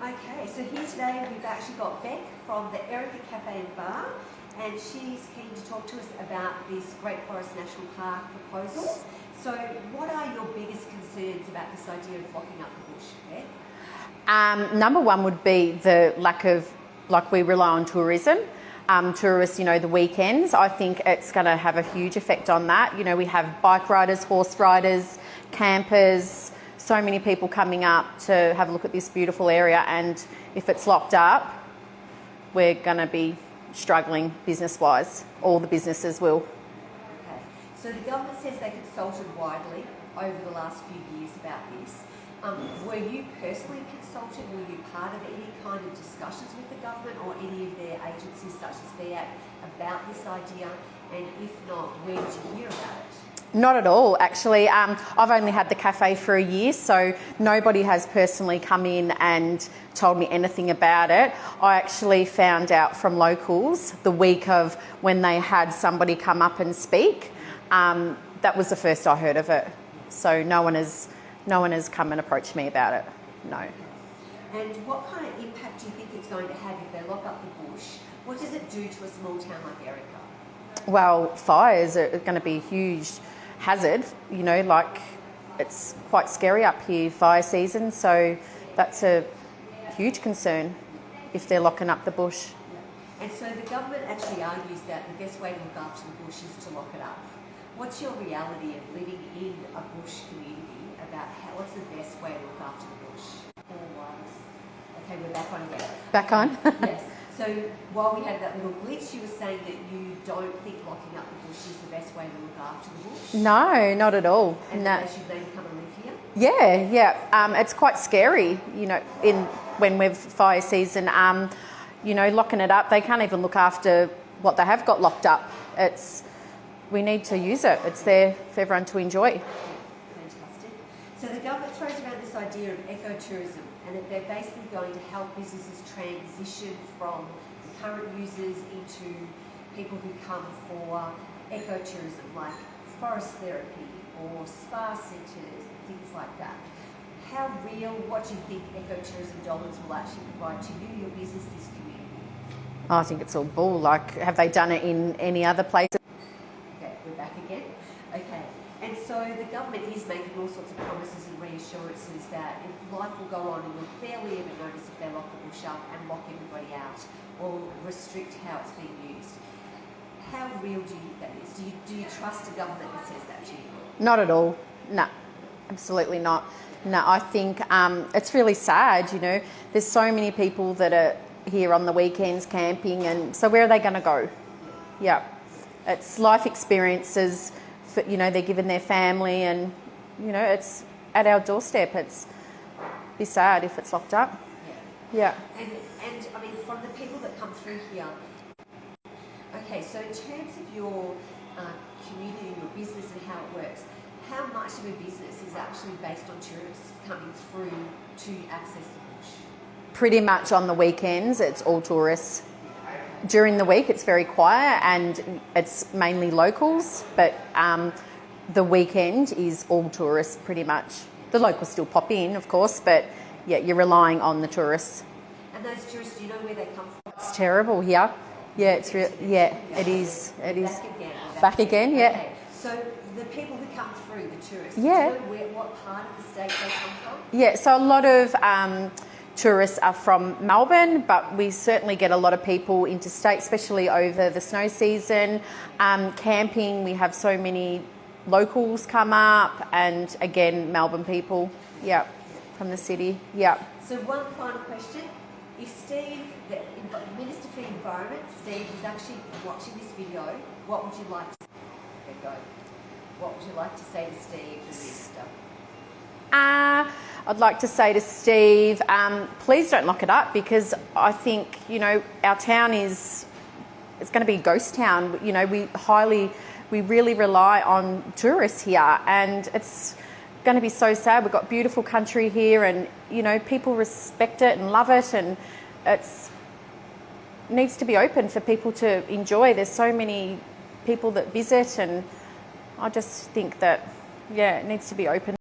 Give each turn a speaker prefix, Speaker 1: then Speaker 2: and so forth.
Speaker 1: Okay, so here today we've actually got Beck from the Erica Cafe and Bar, and she's keen to talk to us about this Great Forest National Park proposal. So what are your biggest concerns about this idea of locking up the bush, Beck?
Speaker 2: Number one would be the lack of, we rely on tourism. Tourists, the weekends, I think it's going to have a huge effect on that. We have bike riders, horse riders, campers, so many people coming up to have a look at this beautiful area, and if it's locked up, we're going to be struggling business-wise. All the businesses will.
Speaker 1: Okay, so the government says they consulted widely over the last few years about this. Were you personally consulted? Were you part of any kind of discussions with the government or any of their agencies such as VAC about this idea? And if not, where did you hear about it?
Speaker 2: Not at all, actually. I've only had the cafe for a year, so nobody has personally come in and told me anything about it. I actually found out from locals the week of when they had somebody come up and speak. That was the first I heard of it. So no one has come and approached me about it, no.
Speaker 1: And what kind of impact do you think it's going to have if they lock up the bush? What does it do to a small town like Erica?
Speaker 2: Well, fires are going to be a huge hazard, it's quite scary up here, fire season, so that's a huge concern if they're locking up the bush.
Speaker 1: And so the government actually argues that the best way to look after the bush is to lock it up. What's your reality of living in a bush community about what's the best way to look after the bush? Okay, we're back on again.
Speaker 2: Back on?
Speaker 1: Yes. So while we had that little glitch, you were saying that you don't think locking up the bush is the best way to look after the bush?
Speaker 2: No, not at all.
Speaker 1: And that they should then come and live here?
Speaker 2: Yeah. It's quite scary, when we've fire season, locking it up. They can't even look after what they have got locked up. We need to use it. It's there for everyone to enjoy.
Speaker 1: Fantastic. So the government throws around this idea of ecotourism, and that they're basically going to help businesses transition from the current users into people who come for ecotourism, like forest therapy or spa centres, things like that. How real, what do you think ecotourism dollars will actually provide to you, your business, this community?
Speaker 2: I think it's all bull. Have they done it in any other place?
Speaker 1: Okay, we're back again. Okay. And so the government is making all sorts of promises and reassurances that life will go on and we'll barely ever notice if they lock the bush up and lock everybody out or restrict how it's being used. How real do you think that is? Do you trust a government that says that to you?
Speaker 2: Not at all. No, absolutely not. No, I think it's really sad, There's so many people that are here on the weekends camping, and so where are they going to go? Yeah. It's life experiences. They're given their family, and it's at our doorstep. It's be sad if it's locked up. Yeah.
Speaker 1: And I mean, from the people that come through here. Okay, so in terms of your community, your business, and how it works, how much of a business is actually based on tourists coming through to access the bush?
Speaker 2: Pretty much on the weekends, it's all tourists. During the week, it's very quiet and it's mainly locals, but the weekend is all tourists pretty much. The locals still pop in, of course, but yeah, you're relying on the tourists.
Speaker 1: And those tourists, do you know where they come from?
Speaker 2: It's terrible here. Yeah, it is. Back again, yeah.
Speaker 1: Okay. So the people who come through, the tourists,
Speaker 2: yeah.
Speaker 1: Do you know what part of the state they come from?
Speaker 2: Yeah, so a lot of tourists are from Melbourne, but we certainly get a lot of people interstate, especially over the snow season. Camping, we have so many locals come up, and again, Melbourne people, yeah, from the city, yeah.
Speaker 1: So one final question. If Steve, the Minister for the Environment, Steve, is actually watching this video, what would you like to say? Okay, go. What would you like to say to Steve, the Minister?
Speaker 2: I'd like to say to Steve, please don't lock it up, because I think, our town it's going to be a ghost town. We really rely on tourists here, and it's going to be so sad. We've got beautiful country here, and, people respect it and love it, and it needs to be open for people to enjoy. There's so many people that visit, and I just think that, yeah, it needs to be open.